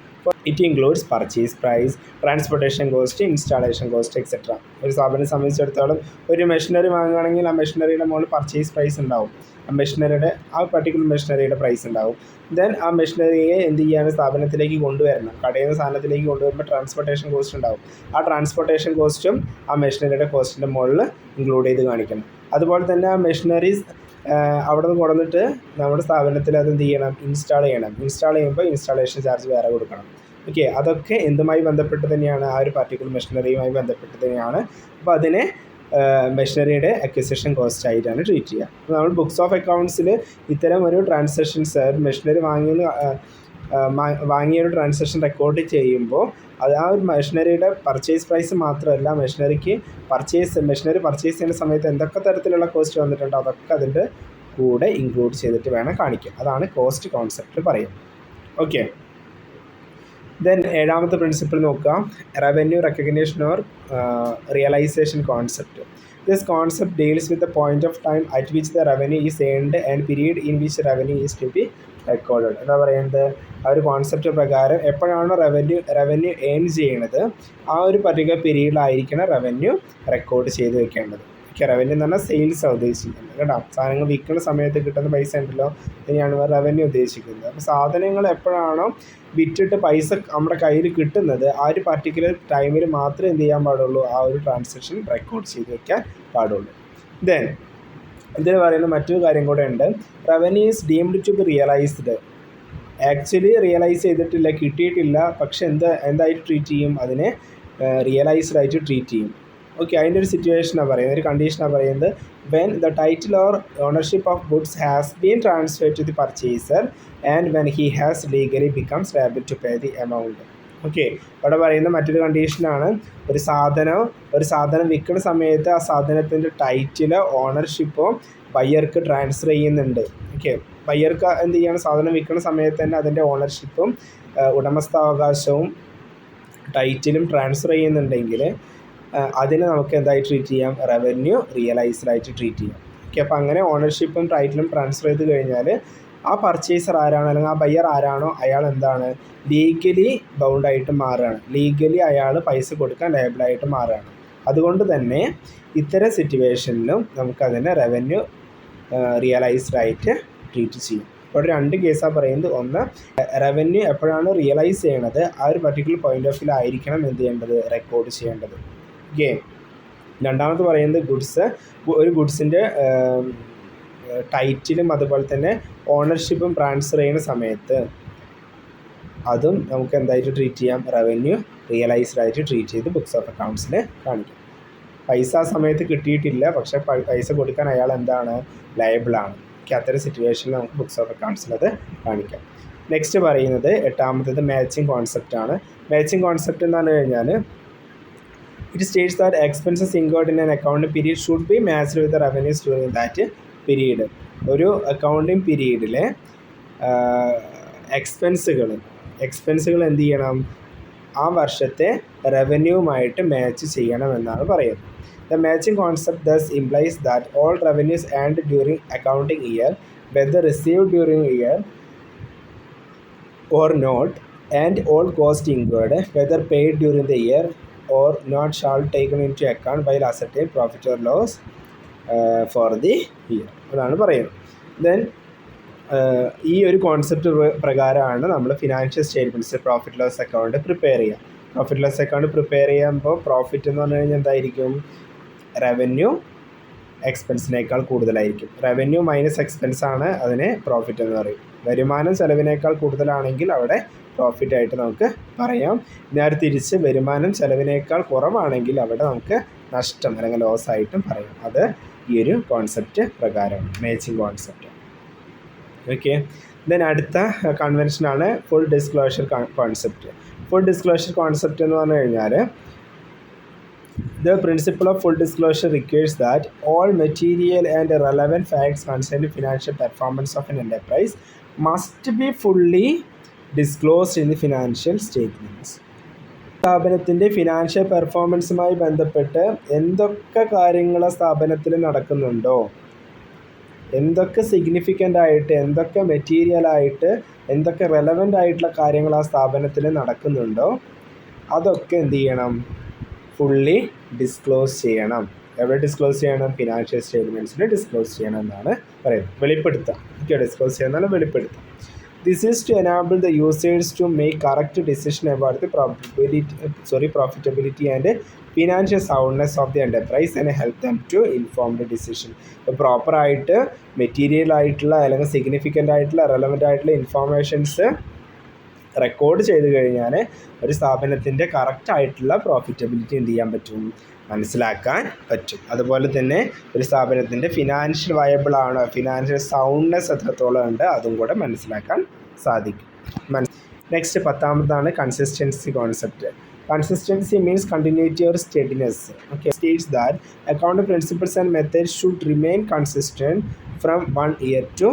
It includes purchase price, transportation cost, installation cost etcetera. ഒരു സ്ഥാപനം സംബന്ധിച്ചിടത്തോളം ഒരു മെഷീനറി വാങ്ങുകയാണെങ്കിൽ ആ മെഷീനറിയുടെ മുകളിൽ പർച്ചേസ് പ്രൈസ് ഉണ്ടാവും, ആ മെഷീനറിയുടെ ആ പർട്ടിക്കുലർ മെഷീനറിയുടെ പ്രൈസ് ഉണ്ടാവും. ദെൻ ആ മെഷീനറിയെ എന്ത് ചെയ്യാണ്? സ്ഥാപനത്തിലേക്ക് കൊണ്ടുവരണം. കടയിൽ നിന്ന് സാധനത്തിലേക്ക് കൊണ്ടുവരുമ്പോൾ ട്രാൻസ്പോർട്ടേഷൻ കോസ്റ്റ് ഉണ്ടാവും. ആ ട്രാൻസ്പോർട്ടേഷൻ കോസ്റ്റും ആ മെഷീനറിയുടെ കോസ്റ്റിൻ്റെ മുകളിൽ ഇൻക്ലൂഡ് ചെയ്ത് കാണിക്കണം. അതുപോലെ തന്നെ ആ മെഷീനറീസ് അവിടെ നിന്ന് കൊണ്ടുവന്നിട്ട് നമ്മുടെ സ്ഥാപനത്തിൽ അത് എന്ത് ചെയ്യണം? ഇൻസ്റ്റാൾ ചെയ്യണം. ഇൻസ്റ്റാൾ ചെയ്യുമ്പോൾ ഇൻസ്റ്റാളേഷൻ ചാർജ് വേറെ കൊടുക്കണം. ഓക്കെ, അതൊക്കെ എന്തുമായി ബന്ധപ്പെട്ട് തന്നെയാണ്? ആ ഒരു പർട്ടിക്കുലർ മെഷീനറിയുമായി ബന്ധപ്പെട്ട് തന്നെയാണ്. അപ്പോൾ അതിനെ മെഷീനറിയുടെ അക്വിസിഷൻ കോസ്റ്റ് ആയിട്ടാണ് ട്രീറ്റ് ചെയ്യുക. അപ്പോൾ നമ്മൾ ബുക്സ് ഓഫ് അക്കൗണ്ട്സിൽ ഇത്തരം ഒരു ട്രാൻസാക്ഷൻസ് മെഷീനറി വാങ്ങിയ ഒരു ട്രാൻസാക്ഷൻ റെക്കോർഡ് ചെയ്യുമ്പോൾ അത് ആ ഒരു മെഷീനറിയുടെ പർച്ചേസ് പ്രൈസ് മാത്രമല്ല, മെഷീനറി പർച്ചേസ് ചെയ്യുന്ന സമയത്ത് എന്തൊക്കെ തരത്തിലുള്ള കോസ്റ്റ് വന്നിട്ടുണ്ടോ അതൊക്കെ അതിൻ്റെ കൂടെ ഇൻക്ലൂഡ് ചെയ്തിട്ട് വേണം കാണിക്കുക. അതാണ് കോസ്റ്റ് കോൺസെപ്റ്റ് പറയുന്നത്. ഓക്കെ, ദെൻ 7ാമത്തെ പ്രിൻസിപ്പിൾ നോക്കാം, revenue recognition or realisation concept. This concept deals with the point of time at which the revenue is earned and period in which revenue is to be recorded. എന്താ പറയുന്നത്? ആ ഒരു കോൺസെപ്റ്റ് പ്രകാരം എപ്പോഴാണോ റവന്യൂ ഏൺ ചെയ്യണത് ആ ഒരു പർട്ടിക്കുലർ പീരീഡിലായിരിക്കണം റവന്യൂ റെക്കോർഡ് ചെയ്ത് വെക്കേണ്ടത്. ഓക്കെ, റവന്യൂ എന്ന് പറഞ്ഞാൽ സെയിൽസാണ് ഉദ്ദേശിക്കുന്നത് കേട്ടോ. സാധനങ്ങൾ വിൽക്കുന്ന സമയത്ത് കിട്ടുന്ന പൈസ ഉണ്ടല്ലോ, ഇതിനെയാണ് റവന്യൂ ഉദ്ദേശിക്കുന്നത്. അപ്പോൾ സാധനങ്ങൾ എപ്പോഴാണോ വിറ്റിട്ട് പൈസ നമ്മുടെ കയ്യിൽ കിട്ടുന്നത് ആ ഒരു പർട്ടിക്കുലർ ടൈമിൽ മാത്രമേ എന്ത് ചെയ്യാൻ പാടുള്ളൂ? ആ ഒരു ട്രാൻസാക്ഷൻ റെക്കോർഡ് ചെയ്ത് വെക്കാൻ പാടുള്ളൂ. ദെൻ ഇതിൽ പറയുന്ന മറ്റൊരു കാര്യം കൂടെ ഉണ്ട്, revenue is deemed to be realised. Actually realise ചെയ്തിട്ടില്ല, കിട്ടിയിട്ടില്ല, പക്ഷെ എന്തായിട്ട് ട്രീറ്റ് ചെയ്യും? അതിനെ റിയലൈസ്ഡ് ആയിട്ട് ട്രീറ്റ് ചെയ്യും. ഓക്കെ, അതിൻ്റെ ഒരു സിറ്റുവേഷനാണ് പറയുന്നത്, ഒരു കണ്ടീഷനാണ് പറയുന്നത്, when the title or ownership of goods has been transferred to the purchaser and when he has legally becomes liable to pay the amount. Okay, ഇവിടെ പറയുന്ന മറ്റൊരു കണ്ടീഷനാണ്, ഒരു സാധനം വിൽക്കുന്ന സമയത്ത് ആ സാധനത്തിൻ്റെ ടൈറ്റിലോ ഓണർഷിപ്പോ ബയ്യർക്ക് ട്രാൻസ്ഫർ ചെയ്യുന്നുണ്ട്. ഓക്കെ, ബയ്യർക്ക് എന്ത് ചെയ്യണം? സാധനം വിൽക്കുന്ന സമയത്ത് തന്നെ അതിൻ്റെ ഓണർഷിപ്പും ഉടമസ്ഥാവകാശവും ടൈറ്റിലും ട്രാൻസ്ഫർ ചെയ്യുന്നുണ്ടെങ്കിൽ അതിനെ നമുക്ക് എന്തായി ട്രീറ്റ് ചെയ്യാം? റവന്യൂ റിയലൈസ്ഡ് ആയിട്ട് ട്രീറ്റ് ചെയ്യാം. ഓക്കെ, അപ്പോൾ അങ്ങനെ ഓണർഷിപ്പും ടൈറ്റിലും ട്രാൻസ്ഫർ ചെയ്ത് കഴിഞ്ഞാൽ ആ പർച്ചേസർ ആരാണോ അല്ലെങ്കിൽ ആ ബയ്യർ ആരാണോ അയാൾ എന്താണ്? ലീഗലി ബൗണ്ടായിട്ട് മാറുകയാണ്. ലീഗലി അയാൾ പൈസ കൊടുക്കാൻ ലയബിളായിട്ട് മാറുകയാണ്. അതുകൊണ്ട് തന്നെ ഇത്തരം സിറ്റുവേഷനിലും നമുക്കതിനെ റവന്യൂ റിയലൈസ്ഡ് ആയിട്ട് ട്രീറ്റ് ചെയ്യും. ഇവിടെ 2 കേസാണ് പറയുന്നത്. ഒന്ന്, റവന്യൂ എപ്പോഴാണ് റിയലൈസ് ചെയ്യണത് ആ ഒരു പർട്ടിക്കുലർ പോയിന്റ് ഓഫ് വ്യൂ ആയിരിക്കണം എന്ത് ചെയ്യേണ്ടത്? റെക്കോർഡ് ചെയ്യേണ്ടത്. ഓക്കെ, രണ്ടാമത് പറയുന്നത് ഒരു ഗുഡ്സിൻ്റെ ടൈറ്റിലും അതുപോലെ തന്നെ ഓണർഷിപ്പും ട്രാൻസ്ഫർ ചെയ്യുന്ന സമയത്ത് അതും നമുക്ക് എന്തായിട്ട് ട്രീറ്റ് ചെയ്യാം? റവന്യൂ റിയലൈസ്ഡ് ആയിട്ട് ട്രീറ്റ് ചെയ്ത് ബുക്സ് ഓഫ് അക്കൗണ്ട്സിൽ കാണിക്കാം. പൈസ ആ സമയത്ത് കിട്ടിയിട്ടില്ല, പക്ഷേ പൈസ കൊടുക്കാൻ അയാൾ എന്താണ്? ലയബിളാണ്. ഓക്കെ, അത്തരം സിറ്റുവേഷനിൽ നമുക്ക് ബുക്സ് ഓഫ് അക്കൗണ്ട്സിൽ അത് കാണിക്കാം. നെക്സ്റ്റ് പറയുന്നത് 8ാമത്തേത് മാച്ചിങ് കോൺസെപ്റ്റാണ്. മാച്ചിങ് കോൺസെപ്റ്റ് എന്ന് പറഞ്ഞു കഴിഞ്ഞാൽ it States that expenses incurred in an accounting period should be matched with the revenues during that period. ഒരു അക്കൗണ്ടിങ് പീരീഡിലെ എക്സ്പെൻസുകൾ എന്ത് ചെയ്യണം? ആ വർഷത്തെ റവന്യൂവുമായിട്ട് മാച്ച് ചെയ്യണമെന്നാണ് പറയുന്നത്. The matching concept thus implies that all revenues earned during accounting year, whether received during year or not, and all costs incurred, whether paid during the year or not, shall taken into account while ascertaining profit or loss for the year. അതാണ് പറയുന്നത്. ദെൻ ഈ ഒരു കോൺസെപ്റ്റ് പ്രകാരമാണ് നമ്മൾ financial statements, profit loss account prepare ചെയ്യുക. പ്രോഫിറ്റ് ലോസ് അക്കൗണ്ട് പ്രിപ്പയർ ചെയ്യുമ്പോൾ പ്രോഫിറ്റ് എന്ന് പറഞ്ഞു കഴിഞ്ഞാൽ എന്തായിരിക്കും? റവന്യൂ എക്സ്പെൻസിനേക്കാൾ കൂടുതലായിരിക്കും. റവന്യൂ മൈനസ് എക്സ്പെൻസ് ആണ് അതിനെ പ്രോഫിറ്റ് എന്ന് പറയും. വരുമാനം ചെലവിനേക്കാൾ കൂടുതലാണെങ്കിൽ അവിടെ പ്രോഫിറ്റ് ആയിട്ട് നമുക്ക് പറയാം. നേരെ തിരിച്ച് വരുമാനം ചെലവിനേക്കാൾ കുറവാണെങ്കിൽ അവിടെ നമുക്ക് നഷ്ടം അല്ലെങ്കിൽ ലോസ് ആയിട്ടും പറയാം. അത് ഈ ഒരു കോൺസെപ്റ്റ് പ്രകാരമാണ്, മാച്ചിങ് കോൺസെപ്റ്റ്. ഓക്കെ. ദെൻ അടുത്ത കൺവെൻഷനാണ് full disclosure concept. Full disclosure concept എന്ന് പറഞ്ഞു കഴിഞ്ഞാൽ the principle of full disclosure requires that all material and relevant facts concerning financial performance of an enterprise must be fully disclosed in the financial statements. സ്ഥാപനത്തിൻ്റെ ഫിനാൻഷ്യൽ പെർഫോമൻസുമായി ബന്ധപ്പെട്ട് എന്തൊക്കെ കാര്യങ്ങൾ സ്ഥാപനത്തിൽ നടക്കുന്നുണ്ടോ, എന്തൊക്കെ സിഗ്നിഫിക്കൻ്റ് ആയിട്ട്, എന്തൊക്കെ മെറ്റീരിയലായിട്ട്, എന്തൊക്കെ റെലവൻ്റ് ആയിട്ടുള്ള കാര്യങ്ങൾ ആ സ്ഥാപനത്തിൽ നടക്കുന്നുണ്ടോ അതൊക്കെ എന്ത് ചെയ്യണം? ഫുള്ളി ഡിസ്ക്ലോസ് ചെയ്യണം. എവിടെ ഡിസ്ക്ലോസ് ചെയ്യണം? ഫിനാൻഷ്യൽ സ്റ്റേറ്റ്മെൻറ്റ്സിൽ ഡിസ്ക്ലോസ് ചെയ്യണം എന്നാണ് പറയുന്നത്. വെളിപ്പെടുത്താം. ഓക്കെ, ഡിസ്ക്ലോസ് ചെയ്യുന്നതാണ് വെളിപ്പെടുത്താം. This is to enable the users to make correct decision about the profitability and financial soundness of the enterprise and help them to informed decision. പ്രോപ്പറായിട്ട് മെറ്റീരിയൽ ആയിട്ടുള്ള അല്ലെങ്കിൽ സിഗ്നിഫിക്കൻ്റ് ആയിട്ടുള്ള റെലവൻ്റ് ആയിട്ടുള്ള ഇൻഫോർമേഷൻസ് റെക്കോർഡ് ചെയ്ത് കഴിഞ്ഞാൽ ഒരു സ്ഥാപനത്തിൻ്റെ കറക്റ്റായിട്ടുള്ള പ്രോഫിറ്റബിലിറ്റി എന്ത് ചെയ്യാൻ പറ്റും? മനസ്സിലാക്കാൻ പറ്റും. അതുപോലെ തന്നെ ഒരു സ്ഥാപനത്തിൻ്റെ ഫിനാൻഷ്യൽ വയബിൾ ആണോ, ഫിനാൻഷ്യൽ സൗണ്ട്നെസ് എത്രത്തോളം ഉണ്ട് അതും കൂടെ മനസ്സിലാക്കാൻ സാധിക്കും. നെക്സ്റ്റ് 10ാമതാണ് consistency concept. Consistency means continuity or steadiness. Okay, states that accounting principles and methods should remain consistent from one year to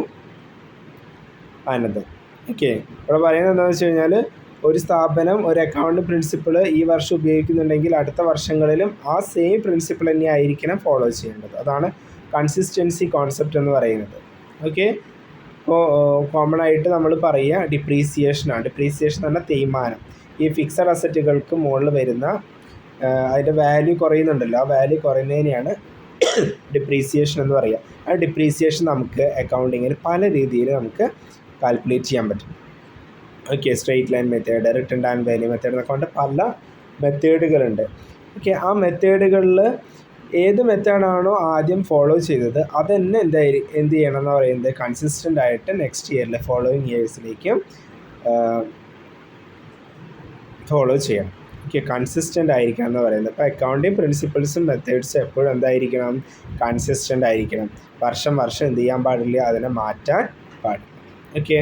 another. Okay, ഇവിടെ പറയുന്നത് എന്താണെന്ന് വെച്ച് കഴിഞ്ഞാൽ ഒരു സ്ഥാപനം ഒരു അക്കൗണ്ട് പ്രിൻസിപ്പിൾ ഈ വർഷം ഉപയോഗിക്കുന്നുണ്ടെങ്കിൽ അടുത്ത വർഷങ്ങളിലും ആ സെയിം പ്രിൻസിപ്പിൾ തന്നെ ആയിരിക്കണം ഫോളോ ചെയ്യേണ്ടത്. അതാണ് കൺസിസ്റ്റൻസി കോൺസെപ്റ്റ് എന്ന് പറയുന്നത്. ഓക്കെ, ഇപ്പോൾ കോമൺ ആയിട്ട് നമ്മൾ പറയുക ഡിപ്രീസിയേഷനാണ്. ഡിപ്രീസിയേഷൻ എന്ന് പറഞ്ഞാൽ തേയ്മാനം. ഈ ഫിക്സഡ് അസറ്റുകൾക്ക് മുകളിൽ വരുന്ന അതിൻ്റെ വാല്യൂ കുറയുന്നുണ്ടല്ലോ, ആ വാല്യൂ കുറയുന്നതിനെയാണ് ഡിപ്രീസിയേഷൻ എന്ന് പറയുക. ആ ഡിപ്രീസിയേഷൻ നമുക്ക് അക്കൗണ്ടിങ്ങിൽ പല രീതിയിൽ നമുക്ക് കാൽക്കുലേറ്റ് ചെയ്യാൻ പറ്റും. Okay, straight line method, return and value method എന്നൊക്കെ കൊണ്ട് പല മെത്തേഡുകളുണ്ട്. ഓക്കെ, ആ മെത്തേഡുകളിൽ ഏത് മെത്തേഡാണോ ആദ്യം ഫോളോ ചെയ്തത് അത് തന്നെ എന്ത് ചെയ്യണം എന്ന് പറയുന്നത് കൺസിസ്റ്റൻ്റ് ആയിട്ട് നെക്സ്റ്റ് ഇയറിൽ ഫോളോയിങ് ഇയേഴ്സിലേക്കും ഫോളോ ചെയ്യണം. ഓക്കെ, കൺസിസ്റ്റൻ്റ് ആയിരിക്കണം എന്ന് പറയുന്നത്. ഇപ്പോൾ അക്കൗണ്ടിങ് പ്രിൻസിപ്പിൾസും മെത്തേഡ്സും എപ്പോഴും എന്തായിരിക്കണം? കൺസിസ്റ്റൻ്റ് ആയിരിക്കണം. വർഷം എന്ത് ചെയ്യാൻ പാടില്ല, അതിനെ മാറ്റാൻ പാടില്ല. Okay,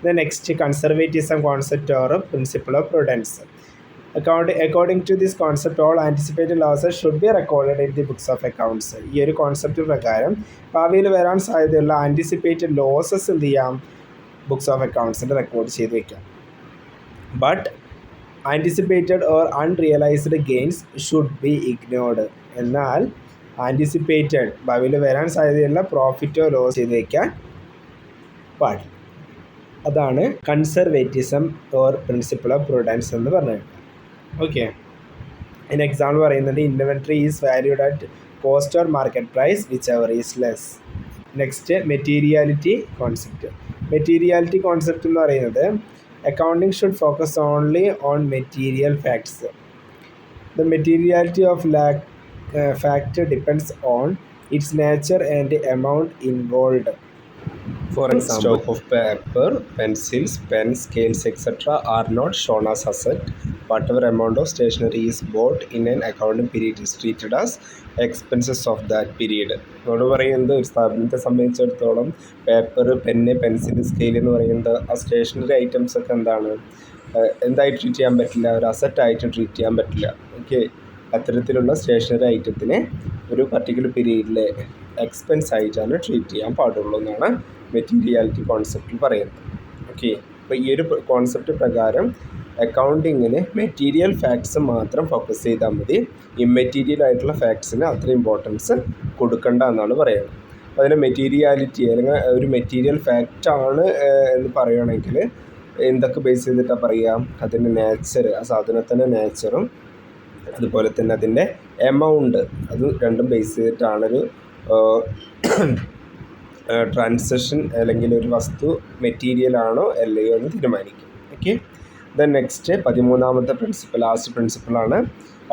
the next conservatism concept or principle of prudence. According to this concept, all anticipated losses should be recorded in the books of accounts. ഈ ഒരു കോൺസെപ്റ്റ് പ്രകാരം ഭാവിയിൽ വരാൻ സാധ്യതയുള്ള ആൻറ്റിസിപ്പേറ്റഡ് ലോസസ് എന്ത് ചെയ്യാം? ബുക്സ് ഓഫ് അക്കൗണ്ട്സിൽ റെക്കോർഡ് ചെയ്ത് വയ്ക്കാം. But anticipated or unrealised gains should be ignored. എന്നാൽ ആൻറ്റിസിപ്പേറ്റഡ് ഭാവിയിൽ വരാൻ സാധ്യതയുള്ള പ്രോഫിറ്റോ ലോസ് ചെയ്ത് വയ്ക്കാൻ പാടില്ല. അതാണ് conservatism or principle of prudence എന്ന് പറഞ്ഞത്. ഓക്കെ, അതിന് എക്സാമ്പിൾ പറയുന്നത് inventory is valued at cost or market price whichever is less. Next materiality concept. Materiality concept എന്ന് പറയുന്നത് accounting should focus only on material facts. The materiality of fact depends on its nature and amount involved. For example, stock of paper, pencils, pens, scales, etc. are not shown as asset. Whatever amount of stationery is bought in an accounting period is treated as expenses of that period. നമ്മൾ പറയുന്നത് ഒരു സ്ഥാപനത്തെ സംബന്ധിച്ചിടത്തോളം പേപ്പർ, പെന്ന്, പെൻസിൽ, സ്കെയിൽ എന്ന് പറയുന്നത് ആ സ്റ്റേഷനറി ഐറ്റംസ് ഒക്കെ എന്തായിട്ട് ട്രീറ്റ് ചെയ്യാൻ പറ്റില്ല? ഒരു അസറ്റായിട്ട് ട്രീറ്റ് ചെയ്യാൻ പറ്റില്ല. ഓക്കെ, അത്തരത്തിലുള്ള സ്റ്റേഷനറി ഐറ്റത്തിനെ ഒരു പർട്ടിക്കുലർ പീരീഡിലെ എക്സ്പെൻസ് ആയിട്ടാണ് ട്രീറ്റ് ചെയ്യാൻ പാടുള്ളൂ എന്നാണ് മെറ്റീരിയാലിറ്റി കോൺസെപ്റ്റിൽ പറയുന്നത്. ഓക്കെ, അപ്പോൾ ഈ ഒരു കോൺസെപ്റ്റ് പ്രകാരം അക്കൗണ്ടിങ്ങിന് മെറ്റീരിയൽ ഫാക്ട്സ് മാത്രം ഫോക്കസ് ചെയ്താൽ മതി. ഇമ്മെറ്റീരിയൽ ആയിട്ടുള്ള ഫാക്ട്സിന് അത്ര ഇമ്പോർട്ടൻസ് കൊടുക്കണ്ട എന്നാണ് പറയുന്നത്. അപ്പോൾ അതിന് മെറ്റീരിയാലിറ്റി അല്ലെങ്കിൽ ഒരു മെറ്റീരിയൽ ഫാക്റ്റാണ് എന്ന് പറയുകയാണെങ്കിൽ എന്തൊക്കെ ബേസ് ചെയ്തിട്ടാണ് പറയുക? അതിൻ്റെ നേച്ചർ, ആ സാധനത്തിൻ്റെ നേച്ചറും അതുപോലെ തന്നെ അതിൻ്റെ എമൗണ്ട്, അത് രണ്ടും ബേസ് ചെയ്തിട്ടാണൊരു ട്രാൻസാക്ഷൻ അല്ലെങ്കിൽ ഒരു വസ്തു മെറ്റീരിയൽ ആണോ അല്ലയോ എന്ന് തീരുമാനിക്കും. ഓക്കെ, ദെൻ നെക്സ്റ്റ് 13ാമത്തെ പ്രിൻസിപ്പിൾ, ലാസ്റ്റ് പ്രിൻസിപ്പിളാണ്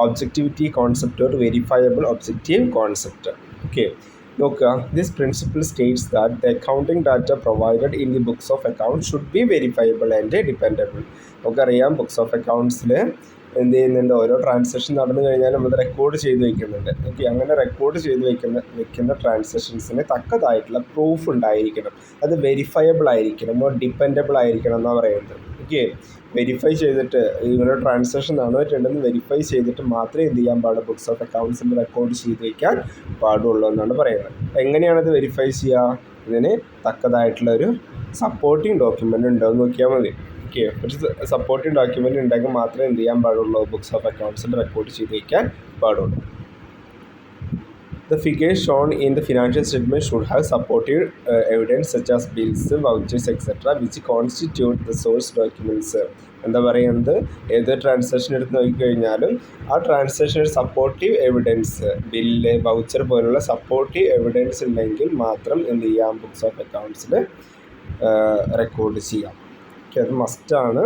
objectivity concept or verifiable objective concept. Okay, നോക്കുക, this principle states that the accounting data provided in the books of account should be verifiable and dependable. നമുക്കറിയാം ബുക്സ് ഓഫ് അക്കൗണ്ട്സിൽ എന്ത് ചെയ്യുന്നുണ്ട്, ഓരോ ട്രാൻസാക്ഷൻ നടന്നു കഴിഞ്ഞാലും അത് റെക്കോർഡ് ചെയ്ത് വയ്ക്കുന്നുണ്ട്. ഓക്കെ, അങ്ങനെ റെക്കോർഡ് ചെയ്ത് വെക്കുന്ന ട്രാൻസാക്ഷൻസിന് തക്കതായിട്ടുള്ള പ്രൂഫ് ഉണ്ടായിരിക്കണം, അത് വെരിഫയബിൾ ആയിരിക്കണം, ഡിപ്പെൻഡബിൾ ആയിരിക്കണം എന്നാണ് പറയുന്നത്. ഓക്കെ, വെരിഫൈ ചെയ്തിട്ട് ഇങ്ങനെ ട്രാൻസാക്ഷൻ നടന്നിട്ടുണ്ടെന്ന് വെരിഫൈ ചെയ്തിട്ട് മാത്രമേ എന്ത് ചെയ്യാൻ പാടുള്ളൂ, ബുക്സ് ഓഫ് അക്കൗണ്ട്സിൽ റെക്കോർഡ് ചെയ്ത് വയ്ക്കാൻ പാടുള്ളൂ എന്നാണ് പറയുന്നത്. എങ്ങനെയാണത് വെരിഫൈ ചെയ്യുക? ഇതിന് തക്കതായിട്ടുള്ള ഒരു സപ്പോർട്ടിംഗ് ഡോക്യുമെൻ്റ് ഉണ്ടോ എന്ന് നോക്കിയാൽ മതി. ഓക്കെ, ഒരു സപ്പോർട്ടിംഗ് ഡോക്യുമെൻ്റ് ഉണ്ടെങ്കിൽ മാത്രമേ എന്ത് ചെയ്യാൻ പാടുള്ളൂ, ബുക്സ് ഓഫ് അക്കൗണ്ട്സിൽ റെക്കോർഡ് ചെയ്ത് വയ്ക്കാൻ പാടുള്ളൂ. The figures shown in the financial statement should have supportive evidence such as bills, vouchers, etc. which constitute the source documents. എന്താ പറയുന്നത്, ഏത് ട്രാൻസാക്ഷൻ എടുത്ത് നോക്കിക്കഴിഞ്ഞാലും ആ ട്രാൻസാക്ഷന് സപ്പോർട്ടീവ് എവിഡൻസ്, ബില്ല്, വൗച്ചർ പോലുള്ള സപ്പോർട്ടീവ് എവിഡൻസ് ഉണ്ടെങ്കിൽ മാത്രം എന്ത് ചെയ്യാം, ബുക്സ് ഓഫ് അക്കൗണ്ട്സിൽ റെക്കോർഡ് ചെയ്യാം. ഓക്കെ, അത് മസ്റ്റാണ്.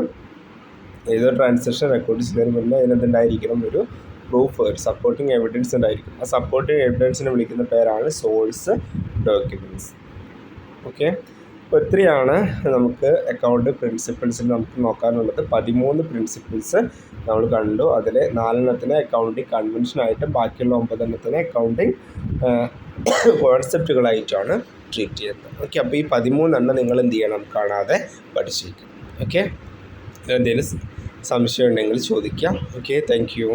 ഏതോ ട്രാൻസാക്ഷൻ റെക്കോർഡ് ചെയ്യുന്നതിന് മുന്നേ അതിനെന്തുണ്ടായിരിക്കണം, ഒരു പ്രൂഫ്, ഒരു സപ്പോർട്ടിങ് എവിഡൻസ് ഉണ്ടായിരിക്കും. ആ സപ്പോർട്ടിങ് എവിഡൻസിനെ വിളിക്കുന്ന പേരാണ് സോഴ്സ് ഡോക്യുമെൻറ്റ്സ്. ഓക്കെ, അപ്പോൾ ഇത്രയാണ് നമുക്ക് അക്കൗണ്ട് പ്രിൻസിപ്പിൾസിൽ നമുക്ക് നോക്കാനുള്ളത്. 13 പ്രിൻസിപ്പിൾസ് നമ്മൾ കണ്ടു. അതിൽ 4 അക്കൗണ്ടിങ് കൺവെൻഷനായിട്ടും ബാക്കിയുള്ള 9 അക്കൗണ്ടിങ് കോൺസെപ്റ്റുകളായിട്ടാണ് ട്രീറ്റ് ചെയ്യുന്നത്. ഓക്കെ, അപ്പോൾ ഈ 13 നിങ്ങൾ എന്ത് ചെയ്യണം, കാണാതെ പഠിച്ചിരിക്കും. ഓക്കെ, എന്തെങ്കിലും സംശയം ഉണ്ടെങ്കിൽ ചോദിക്കാം. Okay, thank you.